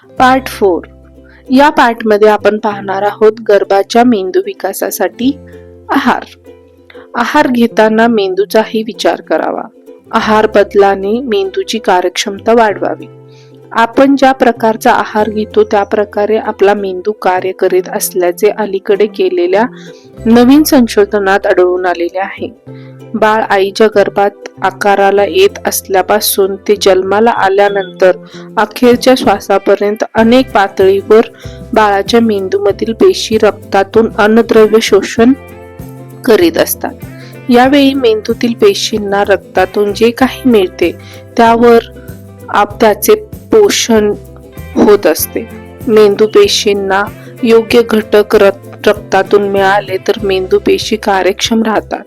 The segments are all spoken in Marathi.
पार्ट 4. या पार्टमध्ये आपण पाहणार आहोत गर्भाच्या मेंदू विकासासाठी आहार. आहार घेताना मेंदूचाही विचार करावा. आहार बदलाने मेंदूची कार्यक्षमता वाढवावी. आपण ज्या प्रकारचा आहार घेतो त्या प्रकारे आपला मेंदू कार्य करीत असल्याचे अलीकडे केलेल्या नवीन संशोधनात आढळून आलेले आहे. बाळ आईच्या गर्भात आकाराला येत असल्यापासून ते जन्माला आल्यानंतर अखेरच्या श्वासापर्यंत अनेक पातळीवर बाळाच्या मेंदूमधील पेशी रक्तातून अन्नद्रव्य शोषण करीत असतात. यावेळी मेंदूतील पेशींना रक्तातून जे काही मिळते त्यावर त्याचे पोषण होत असते. मेंदू पेशींना योग्य घटक रक्तातून मिळाले तर मेंदू पेशी कार्यक्षम राहतात.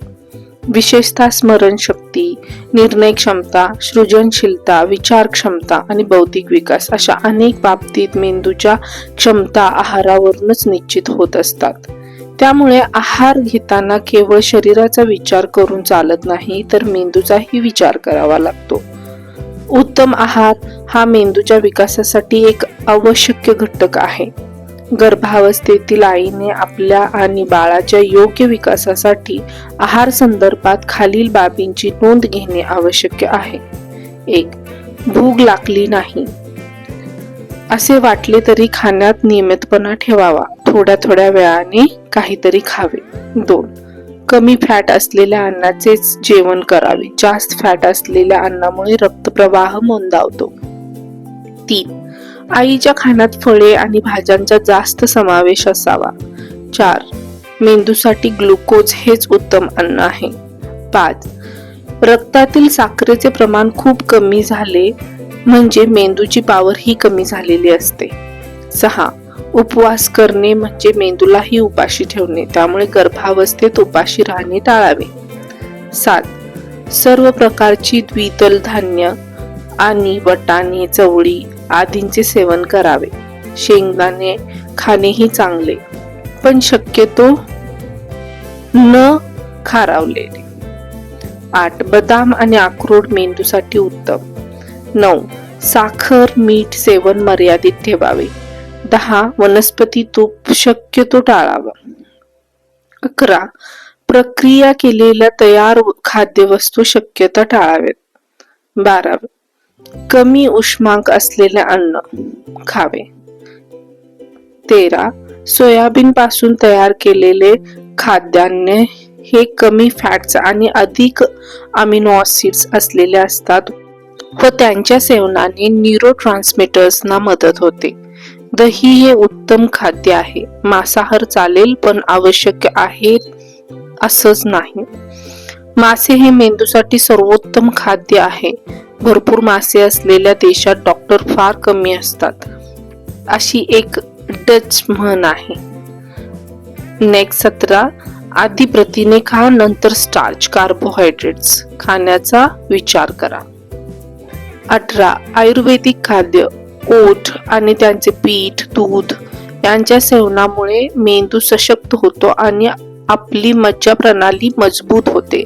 विशेषतः स्मरणशक्ती, निर्णय क्षमता, सृजनशीलता, विचार क्षमता आणि बौद्धिक विकास अशा अनेक बाबतीत मेंदूच्या क्षमता आहारावरूनच निश्चित होत असतात. त्यामुळे आहार घेताना केवळ शरीराचा विचार करून चालत नाही तर मेंदूचाही विचार करावा लागतो. उत्तम आहार हा मेंदूच्या विकासासाठी एक आवश्यक घटक आहे. गर्भावस्थेतील आईने आपल्या आणि बाळाच्या योग्य विकासासाठी आहार संदर्भात खालील बाबींची नोंद घेणे आवश्यक आहे. 1. भूक लागली नाही असे वाटले तरी खाण्यात नियमितपणा ठेवावा. थोड्या वेळाने काहीतरी खावे. 2. कमी फॅट असलेल्या अन्नाचेच जेवण करावे. जास्त फॅट असलेल्या अन्नामुळे रक्तप्रवाह मंदावतो. 3. आईच्या खाण्यात फळे आणि भाज्यांचा जास्त समावेश असावा. 4. मेंदूसाठी ग्लुकोज हेच उत्तम अन्न आहे. 5. रक्तातील साखरेचे प्रमाण खूप कमी झाले म्हणजे मेंदूची पॉवर ही कमी झालेली असते. 6. उपवास करणे म्हणजे मेंदूलाही उपाशी ठेवणे, त्यामुळे गर्भावस्थेत उपाशी राहणे टाळावे. 7. सर्व प्रकारची द्विदल धान्य आणि वाटाणे, चवळी आदींचे सेवन करावे. शेंगदाणे खाणेही चांगले, पण शक्यतो न खारवलेले. 8. बदाम आणि अक्रोड मेंदूसाठी उत्तम. 9. साखर, मीठ सेवन मर्यादित ठेवावे. 10. वनस्पती तूप शक्यतो टाळावा. 11. प्रक्रिया केलेल्या तयार खाद्यवस्तू शक्यतो टाळावेत. 12. कमी उष्मांक असलेले अन्न खावे. 13. सोयाबीन पासून तयार केलेले खाद्यान्न हे कमी फॅट्स आणि अधिक अमिनो ऍसिड्स असलेले असतात व त्यांच्या सेवनाने न्यूरोट्रान्समीटर्सना मदत होते. दही हे उत्तम खाद्य आहे. मांसाहार चालेल पण आवश्यक आहे असंच नाही. मासे हे मेंदूसाठी सर्वोत्तम खाद्य आहे. भरपूर मासे असलेल्या देशात डॉक्टर फार कमी असतात अशी एक डच म्हण आहे. नेक्स्ट 17. आधी प्रथिने खा, नंतर स्टार्च, कार्बोहायड्रेट्स खाण्याचा विचार करा. 18. आयुर्वेदिक खाद्य, ओट आणि त्यांचे पीठ, दूध यांच्या सेवनामुळे मेंदू सशक्त होतो आणि आपली मज्जा प्रणाली मजबूत होते.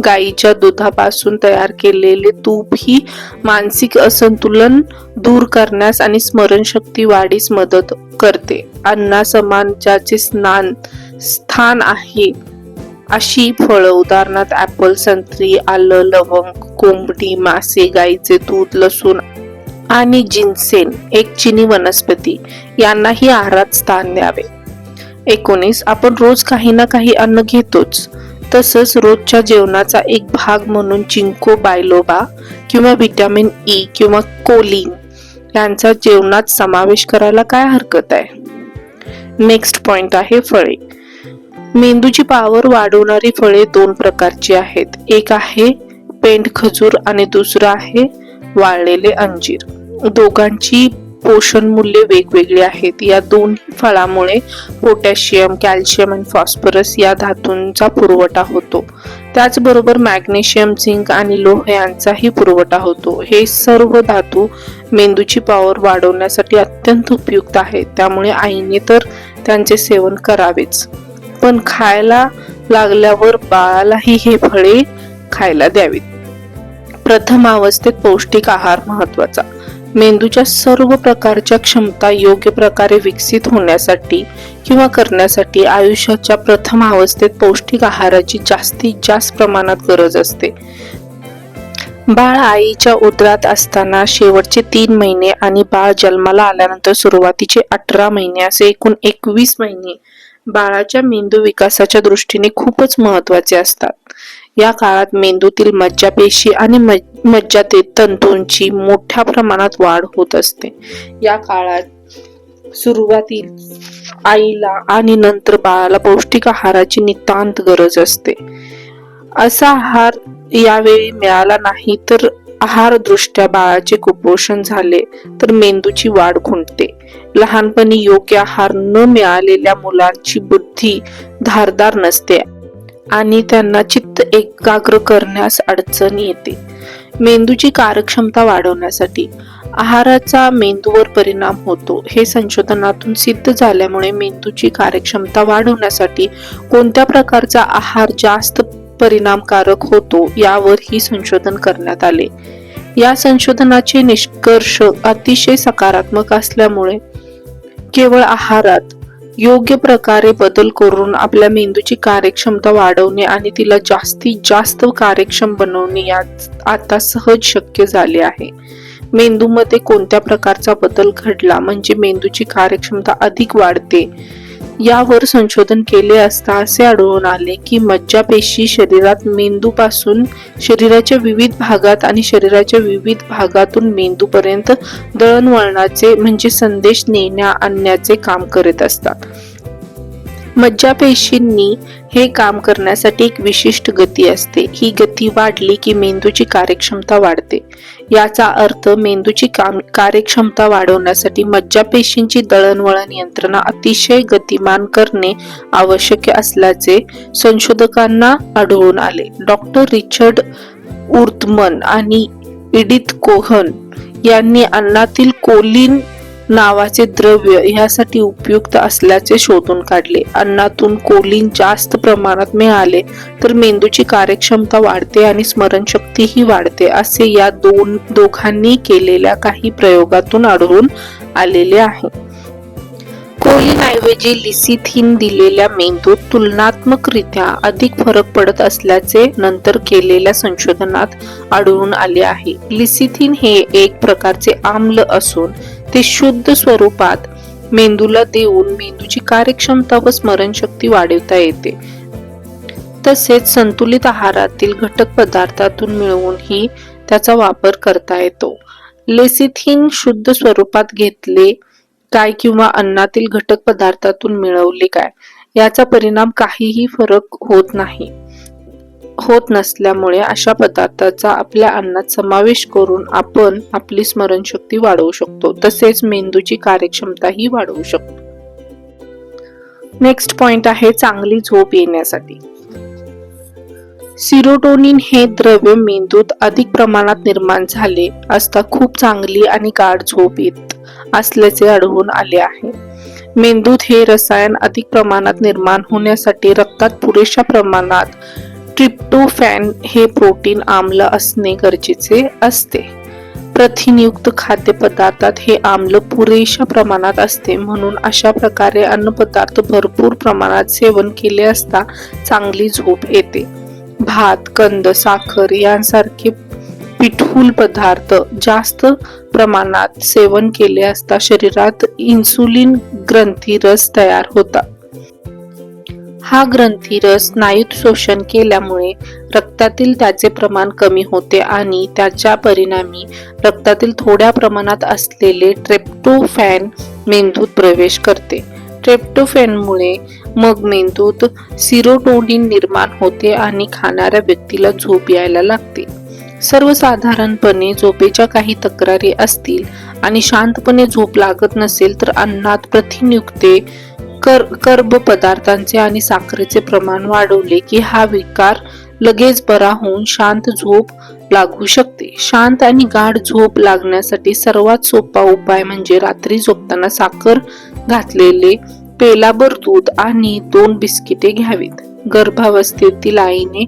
गाईच्या दुधापासून तयार केलेले तूप ही मानसिक असंतुलन दूर करण्यास आणि स्मरणशक्ती वाढीस मदत करते. अन्नासमान ज्याचे स्थान आहे अशी फळं, उदाहरणार्थ ऍपल, संत्री, आलं, लवंग, कोंबडी, मासे, गाईचे दूध, लसूण आणि जिनसेन एक चिनी वनस्पती यांनाही आहारात स्थान द्यावे. 19. आपण रोज काही ना काही अन्न घेतोच, तसंच रोजच्या जेवणाचा एक भाग म्हणून जिंको बायलोबा किंवा व्हिटॅमिन ई किंवा कोलिन यांचा जेवणात समावेश करायला काय हरकत आहे. नेक्स्ट पॉइंट आहे फळे. मेंदूची पॉवर वाढवणारी फळे 2 प्रकारची आहेत. एक आहे पेंड खजूर आणि दुसरं आहे वाळलेले अंजीर. दोघांची पोषण मूल्ये वेगवेगळी आहेत. या दोन्ही फळामुळे पोटॅशियम, कॅल्शियम आणि फॉस्फरस या धातूंचा पुरवठा होतो. त्याचबरोबर मॅग्नेशियम, झिंक आणि लोह यांचाही पुरवठा होतो. हे सर्व धातू मेंदूची पॉवर वाढवण्यासाठी अत्यंत उपयुक्त आहेत. त्यामुळे आईने तर त्यांचे सेवन करावेच, पण खायला लागल्यावर बाळालाही हे फळे खायला द्यावीत. प्रथम अवस्थेत पौष्टिक आहार महत्वाचा. मेंदूच्या सर्व प्रकारच्या क्षमता योग्य प्रकारे विकसित होण्यासाठी किंवा करण्यासाठी आयुष्याच्या प्रथम अवस्थेत पौष्टिक आहाराची जास्तीत जास्त प्रमाणात गरज असते. बाळ आईच्या उदरात असताना शेवटचे 3 महिने आणि बाळ जन्माला आल्यानंतर सुरुवातीचे 18 महिने असे एकूण 21 महिने बाळाच्या मेंदू विकासाच्या दृष्टीने खूपच महत्त्वाचे असतात. या काळात मेंदूतील मज्जापेशी आणि मज्जातील तंतूंची मोठ्या प्रमाणात वाढ होत असते. या काळात सुरुवातीला आईला आणि नंतर बाळाला पौष्टिक आहाराची नितांत गरज असते. असा आहार यावेळी मिळाला नाही तर आहारदृष्ट्या बाळाचे कुपोषण झाले तर मेंदूची वाढ खुंटते. लहानपणी योग्य आहार न मिळालेल्या मुलांची बुद्धी धारदार नसते आणि त्यांना चित्त एकाग्र करण्यास अडचण येते. मेंदूची कार्यक्षमता वाढवण्यासाठी आहाराचा मेंदूवर परिणाम होतो हे संशोधनातून सिद्ध झाल्यामुळे मेंदूची कार्यक्षमता वाढवण्यासाठी कोणत्या प्रकारचा आहार जास्त परिणामकारक होतो यावर ही संशोधन करण्यात आले. या संशोधनाचे निष्कर्ष अतिशय सकारात्मक असल्यामुळे केवळ आहारात योग्य प्रकारे बदल करून आपल्या मेंदूची कार्यक्षमता वाढवणे आणि तिला जास्तीत जास्त कार्यक्षम बनवणे आता सहज शक्य झाले आहे. मेंदूमध्ये कोणत्या प्रकारचा बदल घडला म्हणजे मेंदूची कार्यक्षमता अधिक वाढते यावर संशोधन केले असता असे आढळून आले की मज्जापेशी शरीरात मेंदूपासून शरीराच्या विविध भागात आणि शरीराच्या विविध भागातून मेंदूपर्यंत दळणवळणाचे म्हणजे संदेश आणण्याचे काम करत असतात. मज्जापेशींनी हे काम करण्यासाठी एक विशिष्ट गती असते. ही गती वाढली की मेंदूची कार्यक्षमता वाढते. याचा अर्थ मेंदूची कार्यक्षमता वाढवण्यासाठी मज्जापेशींची दळणवळण यंत्रणा अतिशय गतिमान करणे आवश्यक असल्याचे संशोधकांना आढळून आले. डॉक्टर रिचर्ड उर्थमन आणि एडिथ कोहन यांनी अन्नातील कोलिन नावाचे द्रव्य यासाठी उपयुक्त असल्याचे शोधून काढले. अन्नातून कोलिन जास्त प्रमाणात मिळाले तर मेंदूची कार्यक्षमता वाढते आणि स्मरणशक्तीही वाढते असे या दोघांनी केलेल्या काही प्रयोगातून आढळून आलेले आहे. कोलिन ऐवजी लिसिथिन दिलेल्या मेंदूत तुलनात्मकरित्या अधिक फरक पडत असल्याचे नंतर केलेल्या संशोधनात आढळून आले आहे. लिसिथिन हे एक प्रकारचे आम्ल असून ते शुद्ध स्वरूपात मेंदूला देऊन मेंदूची कार्यक्षमता व स्मरणशक्ती वाढवता येते. तसेच संतुलित आहारातील घटक पदार्थातून मिळवूनही त्याचा वापर करता येतो. लेसिथिन शुद्ध स्वरूपात घेतले काय किंवा अन्नातील घटक पदार्थातून मिळवले काय याचा परिणाम काहीही फरक होत नसल्यामुळे अशा पदार्थाचा आपल्या अन्नात समावेश करून आपण आपली स्मरणशक्ती वाढवू शकतो तसेच मेंदूची कार्यक्षमताही वाढवू शकतो. नेक्स्ट पॉइंट आहे चांगली झोप येण्यासाठी. सिरोटोनिन हे द्रव्य मेंदूत अधिक प्रमाणात निर्माण झाले असता खूप चांगली आणि गाढ झोप येत असल्याचे आढळून आले आहे. मेंदूत हे रसायन अधिक प्रमाणात निर्माण होण्यासाठी रक्तात पुरेशा प्रमाणात ट्रिप्टोफॅन हे प्रोटीन आम्ल असणे गरजेचे असते. प्रथिनयुक्त खाद्यपदार्थात हे आम्ल पुरेशा प्रमाणात असते म्हणून अशा प्रकारे अन्नपदार्थ भरपूर प्रमाणात सेवन केले असता चांगली झोप येते. भात, कंद, साखर यांसारखे पिठूल पदार्थ जास्त प्रमाणात सेवन केले असता शरीरात इन्सुलिन ग्रंथीरस तयार होतात. हा ग्रंथीरस स्नायूत शोषण केल्यामुळे रक्तातील त्याचे प्रमाण कमी होते आणि त्याच्या परिणामी रक्तातील थोड्या प्रमाणात असलेले ट्रिप्टोफॅन मेंदूत प्रवेश करते. ट्रिप्टोफॅनमुळे मग मेंदूत सिरोटोनिन निर्माण होते आणि खाणाऱ्या व्यक्तीला झोप यायला लागते. सर्वसाधारणपणे झोपेच्या काही तक्रारी असतील आणि शांतपणे झोप लागत नसेल तर अन्नात प्रथिनयुक्ते कर्ब पदार्थांचे आणि साखरेचे प्रमाण वाढवले की हा विकार लगेच बरा होऊन शांत झोप लागू शकते. शांत आणि गाढ झोप लागण्यासाठी सर्वात सोपा उपाय म्हणजे रात्री झोपताना साखर घातलेले पेलाभर दूध आणि 2 बिस्किटे घ्यावीत. गर्भावस्थेतील आईने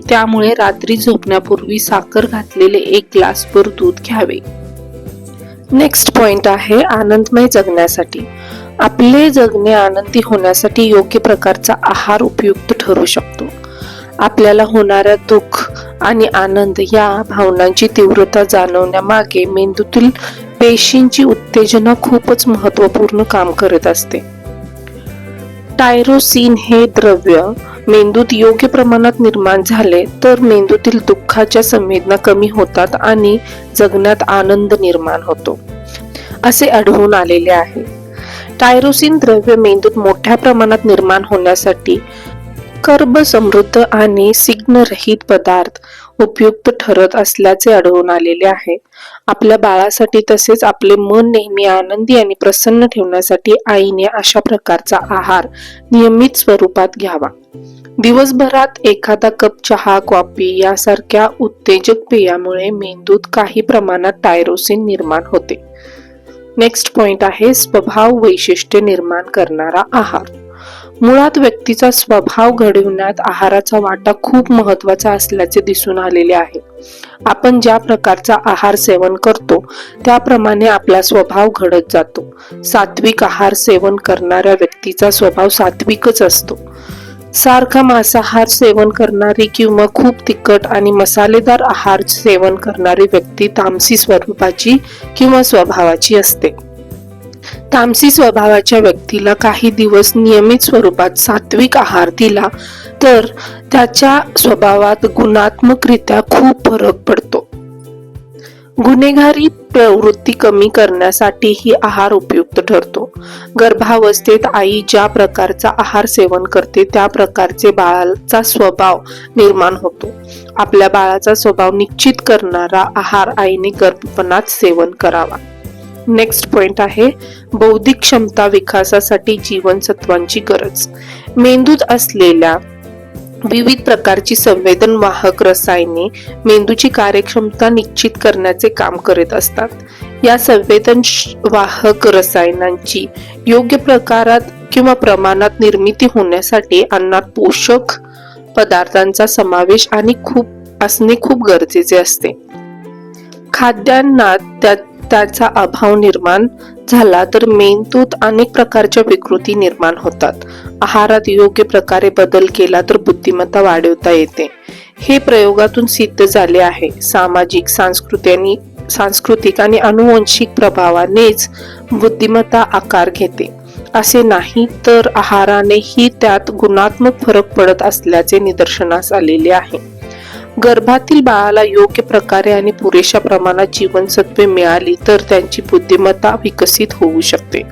त्यामुळे रात्री झोपण्यापूर्वी साखर घातलेले 1 ग्लासभर दूध घ्यावे. नेक्स्ट पॉइंट आहे आनंदमय जगण्यासाठी. आपले जगणे आनंदी होण्यासाठी योग्य प्रकारचा आहार उपयुक्त ठरू शकतो. आपल्याला होणाऱ्या दुःख आणि आनंद या भावनांची तीव्रता जाणवण्यामागे मेंदूतील पेशींची उत्तेजना खूपच महत्त्वपूर्ण काम करत असते. टायरोसिन हे द्रव्य मेंदूत योग्य प्रमाणात निर्माण झाले तर मेंदूतील दुःखाच्या संवेदना कमी होतात आणि जगण्यात आनंद निर्माण होतो असे आढळून आलेले आहे. टायरोसिन द्रव्य मेंदूत मोठ्या प्रमाणात निर्माण होण्यासाठी कर्ब समृद्ध आणि सिग्नरहित पदार्थ उपयुक्त ठरत असल्याचे आढळून आलेले आहे. आपल्या बाळासाठी तसेच आपले मन नेहमी आनंदी आणि प्रसन्न ठेवण्यासाठी आईने अशा प्रकारचा आहार नियमित स्वरूपात घ्यावा. दिवसभरात एखादा कप चहा, कॉफी यासारख्या उत्तेजक पेयामुळे मेंदूत काही प्रमाणात टायरोसिन निर्माण होते. नेक्स्ट पॉइंट आहे स्वभाव वैशिष्ट्य निर्माण करणारा आहार. मुळात व्यक्तीचा स्वभाव घडविण्यात आहाराचा वाटा खूप महत्वाचा असल्याचे दिसून आलेले आहे. आपण ज्या प्रकारचा आहार सेवन करतो त्याप्रमाणे आपला स्वभाव घडत जातो. सात्विक आहार सेवन करणाऱ्या व्यक्तीचा स्वभाव सात्विकच असतो. सारखा मांसाहार सेवन करणारी किंवा खूप तिखट आणि मसालेदार आहार सेवन करणारी व्यक्ती तामसी स्वरूपाची किंवा स्वभावाची असते. तामसी स्वभावाच्या व्यक्तीला काही दिवस नियमित स्वरूपात सात्विक आहार दिला तर त्याच्या स्वभावात गुणात्मकरित्या खूप फरक पडतो. गुन्हेगारी प्रवृत्ती कमी करण्यासाठी ही आहार उपयुक्त ठरतो. गर्भावस्थेत आई ज्या प्रकारचा आहार सेवन करते त्या प्रकारचे बाळाचा स्वभाव निर्माण होतो. आपल्या बाळाचा स्वभाव निश्चित करणारा आहार आईने गर्भपणात सेवन करावा. नेक्स्ट पॉइंट आहे बौद्धिक क्षमता विकासासाठी जीवनसत्वांची गरज. मेंदूत असलेल्या विविध प्रकारची संवेदन वाहक रसायने मेंदूची कार्यक्षमता निश्चित करण्याचे काम करत असतात. या संवेदन वाहक रसायनांची योग्य प्रकारात किंवा प्रमाणात निर्मिती होण्यासाठी अन्नात पोषक पदार्थांचा समावेश असणे खूप गरजेचे असते. खाद्यान्नात त्याचा अभाव निर्माण झाला तर मेंदूत अनेक प्रकारच्या विकृती निर्माण होतात. आहारात योग्य प्रकारे बदल केला तर बुद्धिमत्ता वाढवता येते. हे प्रयोगातून सिद्ध झाले आहे. सामाजिक, सांस्कृतिक आणि आनुवंशिक प्रभावानेच बुद्धिमत्ता आकार घेते असे नाही तर आहारानेही त्यात गुणात्मक फरक पडत असल्याचे निदर्शनास आलेले आहे. गर्भातील बाळाला योग्य प्रकारे आणि पुरेशा प्रमाणात जीवनसत्वे मिळाली तर त्यांची बुद्धिमत्ता विकसित होऊ शकते.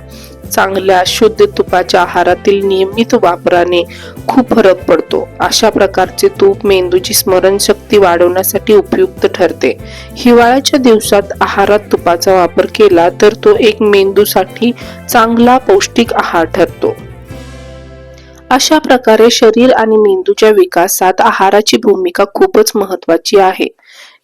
चांगल्या शुद्ध तुपाच्या आहारातील नियमित वापराने खूप फरक पडतो. अशा प्रकारचे तूप मेंदूची स्मरणशक्ती वाढवण्यासाठी उपयुक्त ठरते. हिवाळ्याच्या दिवसात आहारात तुपाचा वापर केला तर तो एक मेंदूसाठी चांगला पौष्टिक आहार ठरतो. अशा प्रकारे शरीर आणि मेंदूच्या विकासात आहाराची भूमिका खूपच महत्वाची आहे.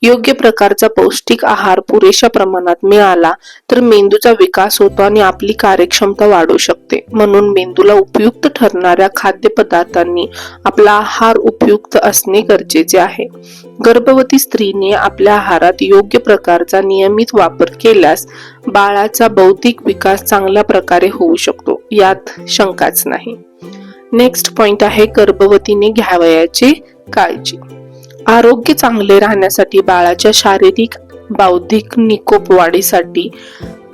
योग्य प्रकारचा पौष्टिक आहार पुरेशा प्रमाणात मिळाला तर मेंदूचा विकास होतो आणि आपली कार्यक्षमता वाढू शकते. म्हणून मेंदूला उपयुक्त ठरणाऱ्या खाद्यपदार्थांनी आपला आहार उपयुक्त असणे गरजेचे आहे. गर्भवती स्त्रीने आपल्या आहारात योग्य प्रकारचा नियमित वापर केल्यास बाळाचा बौद्धिक विकास चांगल्या प्रकारे होऊ शकतो, यात शंकाच नाही. नेक्स्ट पॉइंट आहे गर्भवतीने घ्यावयाची काळजी. आरोग्य चांगले राहण्यासाठी बाळाच्या शारीरिक बौद्धिक निकोप वाढीसाठी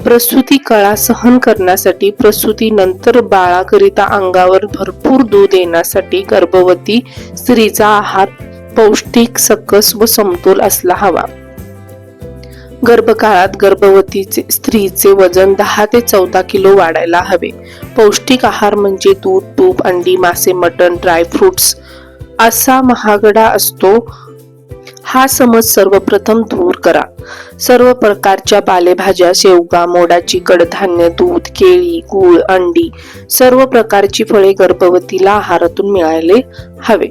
प्रसूती कळा सहन करण्यासाठी प्रसूती नंतर बाळाकरिता अंगावर भरपूर दूध येण्यासाठी गर्भवती स्त्रीचा आहार पौष्टिक, सकस व समतोल असला हवा. गर्भकाळात गर्भवती स्त्रीचे वजन 10 ते 14 किलो वाढायला हवे. पौष्टिक आहार म्हणजे दूध, तूप, अंडी, मासे, मटण, ड्रायफ्रुट्स असा महागडा असतो. हा समज सर्वप्रथम दूर करा. सर्व प्रकारच्या पालेभाज्या, शेवगा, मोडाची कडधान्य, दूध, केळी, गूळ, अंडी, सर्व प्रकारची फळे गर्भवतीला आहारातून मिळायला हवे.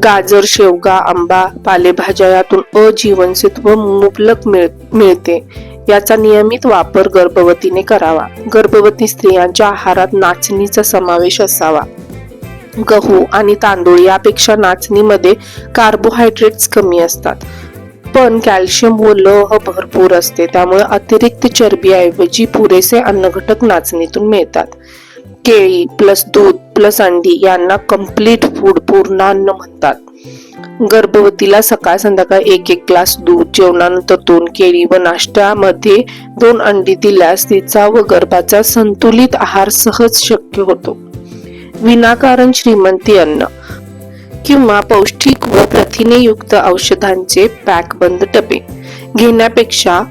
गाजर, शेवगा, आंबा, पालेभाज्या यातून अ जीवनसत्व मुबलक मिळते. याचा नियमित वापर गर्भवतीने करावा. गर्भवती स्त्रियांच्या आहारात नाचणीचा समावेश असावा. गहू आणि तांदूळ यापेक्षा नाचणीमध्ये कार्बोहायड्रेट्स कमी असतात. पण कॅल्शियम व लोह भरपूर असते, त्यामुळे अतिरिक्त चरबीऐवजी पुरेसे अन्नघटक नाचणीतून मिळतात. केळी प्लस दूध प्लस अंडी यांना कम्प्लीट फूड, पूर्णान्न म्हणतात. गर्भवतीला सकाळ संध्याकाळ 1-1 ग्लास दूध, जेवणानंतर 2 केळी व नाश्त्यामध्ये 2 अंडी दिल्यास तिचा व गर्भाचा संतुलित आहार सहज शक्य होतो. विनाकारण श्रीमंती अन्न किंवा पौष्टिक व प्रथिनेयुक्त औषधांचे पॅकबंद डबे घेण्यापेक्षा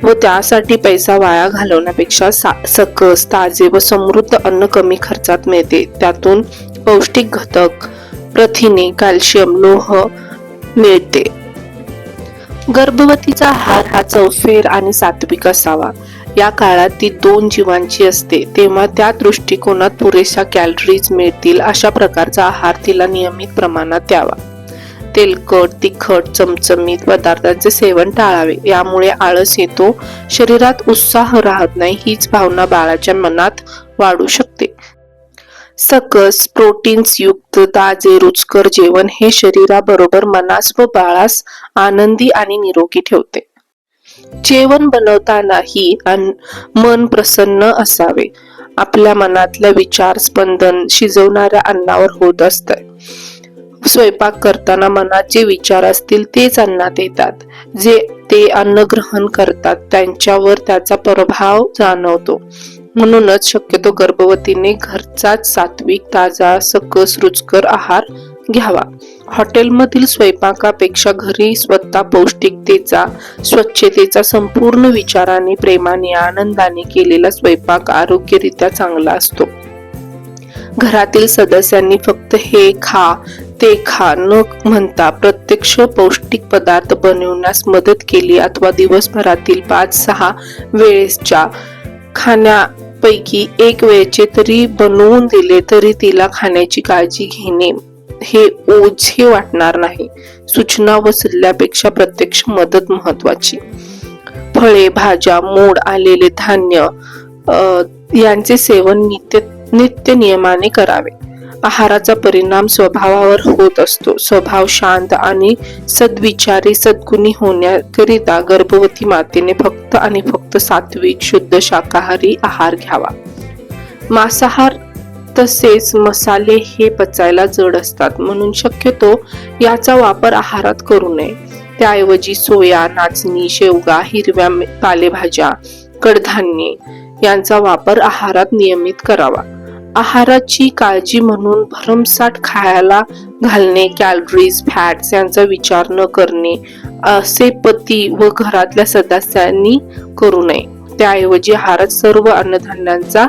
व त्यासाठी पैसा वाया घालवण्यापेक्षा सकस, ताजे व समृद्ध अन्न कमी खर्चात मिळते. त्यातून पौष्टिक घटक, प्रथिने, कॅल्शियम, लोह मिळते. गर्भवतीचा आहार हा चौफेर आणि सात्विक असावा. या काळात ती 2 जीवांची असते, तेव्हा त्या दृष्टिकोनात पुरेशा कॅलरीज मिळतील अशा प्रकारचा आहार तिला नियमित प्रमाणात द्यावा. तेलकट, तिखट, चमचमीत पदार्थांचे सेवन टाळावे. यामुळे आळस येतो, शरीरात उत्साह राहत नाही, हीच भावना बाळाच्या मनात वाढू शकते. सकस, प्रोटीन्स युक्त, ताजे, रुचकर जेवण हे शरीराबरोबर मनास व बाळास आनंदी आणि निरोगी ठेवते. जेवण बनवतानाही मन प्रसन्न असावे. आपल्या मनातलं विचार स्पंदन शिजवणाऱ्या अन्नावर होत असते. स्वयंपाक करताना मनात जे विचार असतील तेच अन्नात येतात. जे ते अन्न ग्रहण करतात त्यांच्यावर त्याचा प्रभाव जाणवतो. म्हणूनच शक्यतो गर्भवतीने घरचाच सात्विक, ताजा, सकस, रुचकर आहार घ्यावा. हॉटेलमधील स्वयंपाकापेक्षा घरी स्वतः पौष्टिकतेचा, स्वच्छतेचा, संपूर्ण विचाराने, प्रेमाने, आनंदाने केलेला स्वयंपाक आरोग्यरित्या चांगला असतो. घरातील सदस्यांनी फक्त हे खा ते खा न म्हणता प्रत्यक्ष पौष्टिक पदार्थ बनवण्यास मदत केली अथवा दिवसभरातील 5-6 वेळेसच्या खाण्यापैकी 1 वेळेचे तरी बनवून दिले तरी तिला खाण्याची काळजी घेणे हे ओझे वाटणार नाही. सूचना व सल्ल्यापेक्षा प्रत्यक्ष मदत महत्वाची. फळे, भाज्या, मोड आलेले धान्य यांचे सेवन नित्य नियमाने करावे. आहाराचा परिणाम स्वभावावर होत असतो. स्वभाव शांत आणि सद्विचारी, सद्गुणी होण्याकरिता गर्भवती मातेने फक्त आणि फक्त सात्विक, शुद्ध शाकाहारी आहार घ्यावा. मांसाहार तसेच मसाले हे पचायला जड असतात, म्हणून शक्यतो याचा वापर आहारात करू नये. त्याऐवजी सोया, नाचणी, शेवगा, हिरव्या पालेभाज्या, कडधान्ये यांचा वापर आहारात नियमित करावा. आहाराची काळजी म्हणून भरमसाठ खायला घालणे, कॅलरीज, फॅट्स यांचा विचार न करणे असे पती व घरातल्या सदस्यांनी करू नये. त्याऐवजी आहारात सर्व अन्नधान्यांचा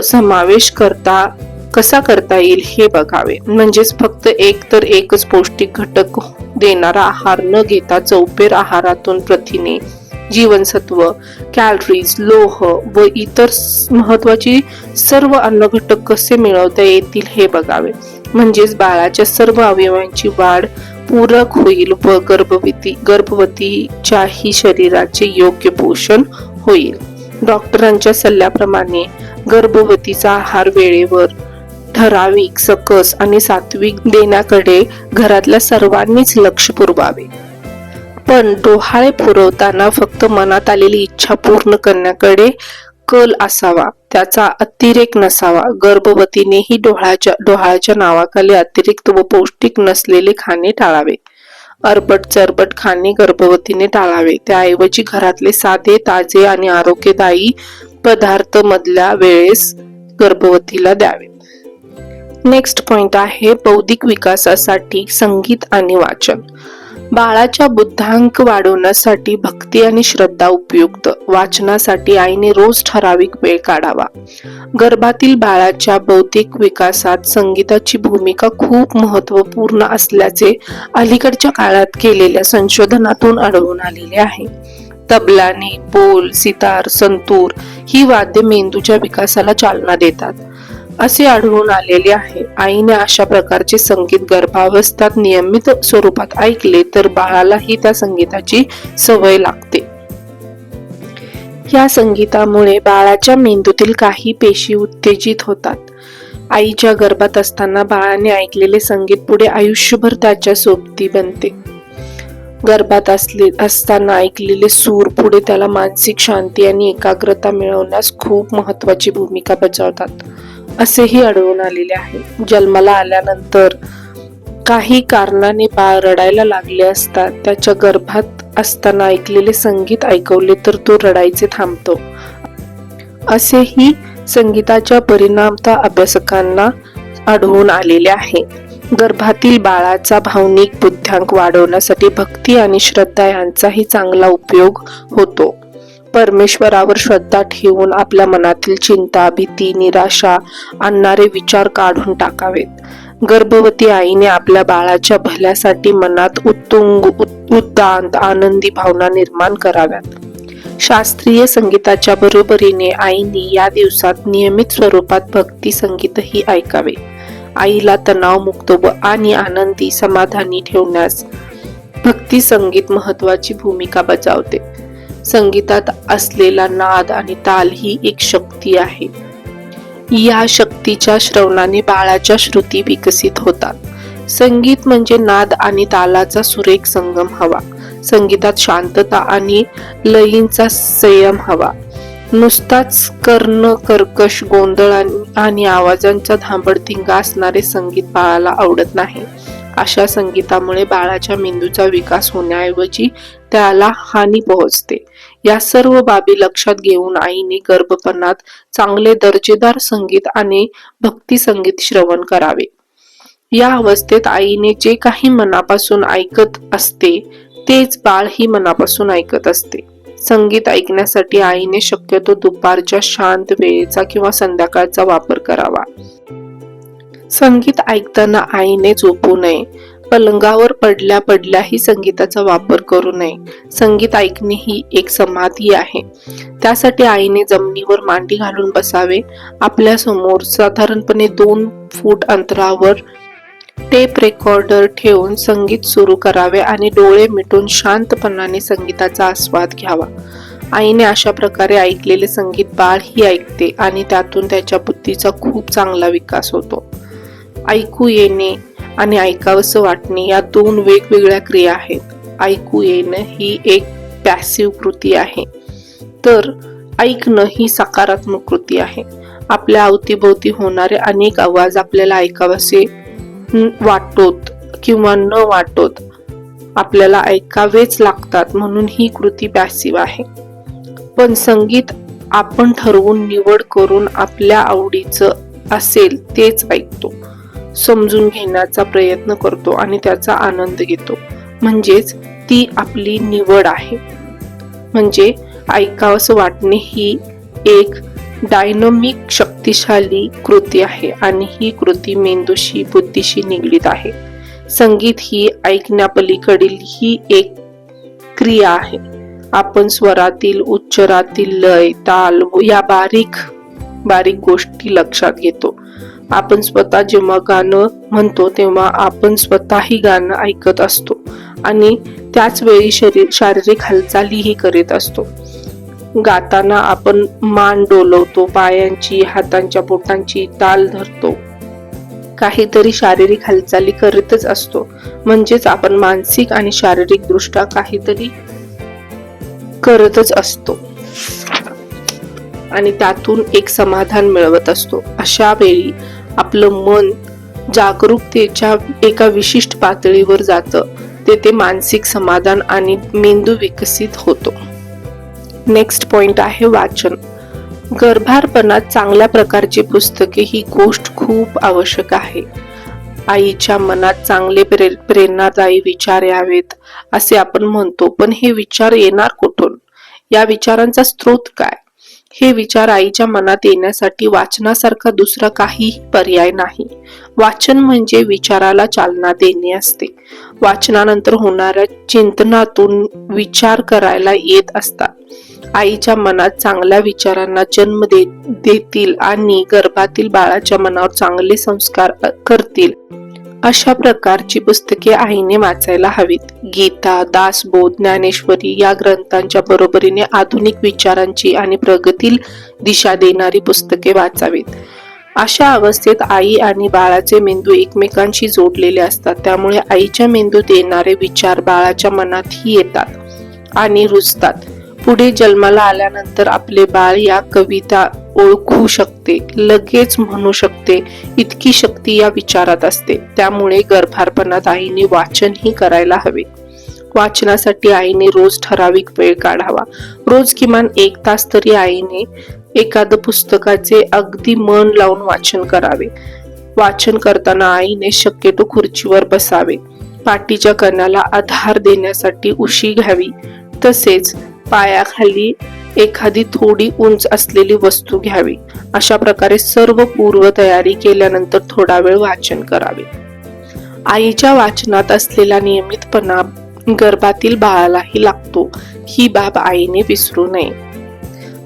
समावेश कसा करता येईल हे बघावे. म्हणजेच फक्त एकच पौष्टिक घटक देणारा आहार न घेता चौफेर आहारातून प्रथिने, जीवनसत्व, कॅलरीज, लोह व इतर महत्वाची सर्व अन्नघटक कसे मिळवता येतील हे बघावे. म्हणजेच बाळाच्या सर्व अवयवांची वाढ पूरक होईल व गर्भवतीच्याही शरीराचे योग्य पोषण होईल. डॉक्टरांच्या सल्ल्याप्रमाणे गर्भवतीचा आहार वेळेवर, ठराविक, सकस आणि सात्विक देण्याकडे घरातल्या सर्वांनीच लक्ष पुरवावे. पण डोहाळे पुरवताना फक्त मनात आलेली इच्छा पूर्ण करण्याकडे कल असावा, त्याचा अतिरेक नसावा. गर्भवतीनेही डोहाळ्याच्या नावाखाली अतिरिक्त व पौष्टिक नसलेले खाणे टाळावे. अरबट चरबट खाणे गर्भवतीने टाळावे. त्याऐवजी घरातले साधे, ताजे आणि आरोग्यदायी पदार्थ मधल्या वेळेस गर्भवतीला द्यावे. नेक्स्ट पॉइंट आहे बौद्धिक विकासासाठी संगीत आणि वाचन. बाळाच्या बुद्ध्यांक वाढवण्यासाठी भक्ती आणि श्रद्धा उपयुक्त. वाचनासाठी आईने रोज ठराविक वेळ काढावा. गर्भातील बाळाच्या बौद्धिक विकासात संगीताची भूमिका खूप महत्त्वपूर्ण असल्याचे अलीकडच्या काळात केलेल्या संशोधनातून आढळून आलेले आहे. तबलाने, बोल, सितार, संतूर ही वाद्य मेंदूच्या विकासाला चालना देतात असे आढळून आलेले आहे. आईने अशा प्रकारचे संगीत गर्भावस्थेत नियमित स्वरूपात ऐकले तर बाळालाही त्या संगीताची सवय लागते. या संगीतामुळे बाळाच्या मेंदूतील काही पेशी उत्तेजित होतात. आईच्या गर्भात असताना बाळाने ऐकलेले संगीत पुढे आयुष्यभर त्याच्या सोबती बनते. गर्भात असताना ऐकलेले सूर पुढे त्याला मानसिक शांती आणि एकाग्रता मिळवण्यास खूप महत्वाची भूमिका बजावतात असेही आढळून आलेले आहे. जन्माला आल्यानंतर काही कारणाने बाळ रडायला लागले असता त्याच्या गर्भात असताना ऐकलेले संगीत ऐकवले तर तो रडायचे थांबतो असेही संगीताच्या परिणामता अभ्यासकांना आढळून आलेले आहे. गर्भातील बाळाचा भावनिक बुद्ध्यांक वाढवण्यासाठी भक्ती आणि श्रद्धा यांचाही चांगला उपयोग होतो. परमेश्वरावर श्रद्धा ठेवून आपल्या मनातील चिंता, भीती, निराशा आणणारे विचार काढून टाकावेत. गर्भवती आईने आपल्या बाळाच्या भल्यासाठी मनात उत्तुंग उदात्त आनंदी भावना निर्माण कराव्यात. शास्त्रीय संगीताच्या बरोबरीने आईने या दिवसात नियमित स्वरूपात भक्ती संगीतही ऐकावे. आईला तणावमुक्त व आणि आनंदी समाधानी ठेवण्यास भक्ती संगीत महत्वाची भूमिका बजावते. संगीतात असलेला नाद आणि ताल ही एक शक्ती आहे. या शक्तीच्या श्रवणाने बाळाच्या श्रुती विकसित होतात. संगीत म्हणजे नाद आणि तालाचा सुरेख संगम हवा. संगीतात शांतता आणि लयींचा संयम हवा. नुसताच कर्ण कर्कश गोंधळ आणि आवाजांचा धांबडधिंगा असणारे संगीत बाळाला आवडत नाही. अशा संगीतामुळे बाळाच्या मेंदूचा विकास होण्याऐवजी त्याला हानी पोहोचते. या सर्व बाबी लक्षात घेऊन आईने गर्भपणात चांगले दर्जेदार संगीत आणि भक्ती संगीत श्रवण करावे. या अवस्थेत आईने जे काही मनापासून ऐकत असते तेच बाळ ही मनापासून ऐकत असते. संगीत ऐकण्यासाठी आईने शक्यतो दुपारच्या शांत वेळेचा किंवा संध्याकाळचा वापर करावा. संगीत ऐकताना आईने झोपू नये. पलंगावर पडल्याही संगीताचा वापर करू नये. संगीत ऐकणे ही एक समाधी आहे. त्यासाठी आईने जमिनीवर मांडी घालून बसावे. आपल्या समोर साधारणपणे 2 फूट अंतरावर टेप रेकॉर्डर ठेवून संगीत सुरू करावे आणि डोळे मिटून शांतपणाने संगीताचा आस्वाद घ्यावा. आईने अशा प्रकारे ऐकलेले संगीत बाळ ही ऐकते आणि त्यातून त्याच्या बुद्धीचा खूप चांगला विकास होतो. ऐकू येणे आणि ऐकावंसं वाटणे या 2 वेगवेगळ्या क्रिया आहेत. ऐकू येणं ही एक पॅसिव्ह कृती आहे तर ऐकणं ही सकारात्मक कृती आहे. आपल्या अवतीभोवती होणारे अनेक आवाज आपल्याला ऐकावेसे वाटोत किंवा न वाटोत आपल्याला ऐकावेच लागतात, म्हणून ही कृती पॅसिव्ह आहे. पण संगीत आपण ठरवून निवड करून आपल्या आवडीचं असेल तेच ऐकतो, समजून घेण्याचा प्रयत्न करतो आणि त्याचा आनंद घेतो. म्हणजेच ती आपली निवड आहे. म्हणजे ऐकावंसं वाटणे ही एक डायनॅमिक शक्तिशाली कृती आहे आणि ही कृती मेंदूशी बुद्धीशी निगडीत आहे. संगीत ही ऐकण्यापलीकडील ही एक क्रिया आहे. आपण स्वरातील, उच्चारातील लय, ताल या बारीक बारीक गोष्टी लक्षात घेतो. आपण स्वतः जेव्हा गाणं म्हणतो तेव्हा आपण स्वतःही गाणं ऐकत असतो आणि त्याच वेळी शारीरिक हालचालीही करीत असतो. गाताना आपण मान डोलवतो, पायांची, हातांच्या बोटांची ताल धरतो, काहीतरी शारीरिक हालचाली करीतच असतो. म्हणजेच आपण मानसिक आणि शारीरिक दृष्ट्या काहीतरी करतच असतो आणि त्यातून एक समाधान मिळवत असतो. अशा वेळी आपलं मन जागरूकतेच्या एका विशिष्ट पातळीवर जातं. तेथे मानसिक समाधान आणि मेंदू विकसित होतो. नेक्स्ट पॉइंट आहे वाचन. गर्भारपणात चांगल्या प्रकारची पुस्तके ही गोष्ट खूप आवश्यक आहे. आईच्या मनात चांगले प्रेरणादायी विचार यावेत असे आपण म्हणतो, पण हे विचार येणार कुठून? या विचारांचा स्रोत काय? हे विचार आईच्या मनात येण्यासाठी वाचनासारखा दुसरा काहीही पर्याय नाही. वाचन म्हणजे विचाराला चालना देणे असते. वाचनानंतर होणाऱ्या चिंतनातून विचार करायला येत असतात. आईच्या मनात चांगल्या विचारांना जन्म देतील आणि गर्भातील बाळाच्या मनावर चांगले संस्कार करतील अशा प्रकारची पुस्तके आईने वाचायला हवीत. गीता, दासबोध, ज्ञानेश्वरी या ग्रंथांच्या बरोबरीने आधुनिक विचारांची आणि प्रगतील दिशा देणारी पुस्तके वाचावीत. अशा अवस्थेत आई आणि बाळाचे मेंदू एकमेकांशी जोडलेले असतात, त्यामुळे आईच्या मेंदूत येणारे विचार बाळाच्या मनातही येतात आणि रुजतात. पुढे जन्माला आल्यानंतर आपले बाळ या कविता ओळखू शकते, लगेच म्हणू शकते, इतकी शक्ती या विचारात असते. त्यामुळे गर्भारपणात आईने वाचनही करायला हवे. वाचनासाठी आईने रोज ठराविक वेळ काढावा. रोज किमान 1 तास तरी आईने एखादं पुस्तकाचे अगदी मन लावून वाचन करावे. वाचन करताना आईने शक्यतो खुर्चीवर बसावे. पाठीच्या कण्याला आधार देण्यासाठी उशी घ्यावी. तसेच पायाखाली एखादी थोडी उंच असलेली वस्तू घ्यावी. अशा प्रकारे सर्व पूर्व तयारी केल्यानंतर थोडा वेळ वाचन करावे. आईच्या वाचनात असलेला नियमितपणा गर्भातील बाळालाही लागतो, ही बाब आईने विसरू नये.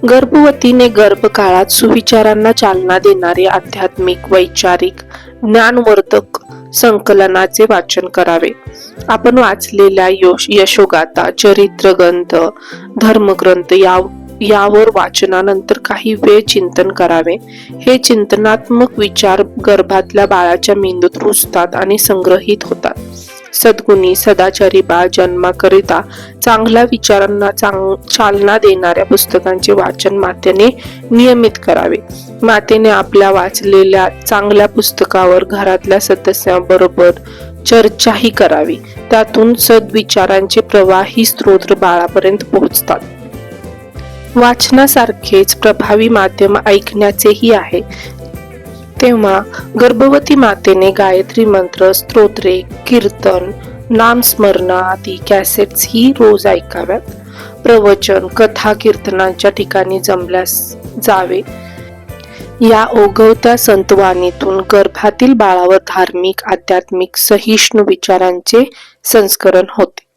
गर्भवतीने गर्भकाळात सुविचारांना चालना देणारे आध्यात्मिक, वैचारिक, ज्ञानवर्धक संकलनाचे वाचन करावे. आपण वाचलेल्या यशोगाथा, चरित्रग्रंथ, धर्मग्रंथ यावर वाचनानंतर काही वेळ चिंतन करावे. हे चिंतनात्मक विचार गर्भातल्या बाळाच्या मेंदूत रुजतात आणि संग्रहित होतात. सद्गुणी सदाचारी बाळ जन्माकरिता चांगल्या विचारांना चालना देणाऱ्या पुस्तकांचे वाचन मातेने नियमित करावे. मातेने आपल्या वाचलेल्या चांगल्या पुस्तकावर घरातल्या सदस्यांबरोबर चर्चाही करावी. त्यातून सद्विचारांचे प्रवाही स्रोत बाळापर्यंत पोहोचतात. वाचनासारखेच प्रभावी माध्यम ऐकण्याचेही आहे. तेव्हा गर्भवती मातेने गायत्री मंत्र, स्तोत्रे, कीर्तन, नामस्मरणा आदी कॅसेट्स ही रोज ऐकाव्यात. प्रवचन, कथा, कीर्तनांच्या ठिकाणी जमल्यास जावे. या ओघवत्या संतवाणीतून गर्भातील बाळावर धार्मिक, आध्यात्मिक, सहिष्णू विचारांचे संस्करण होते.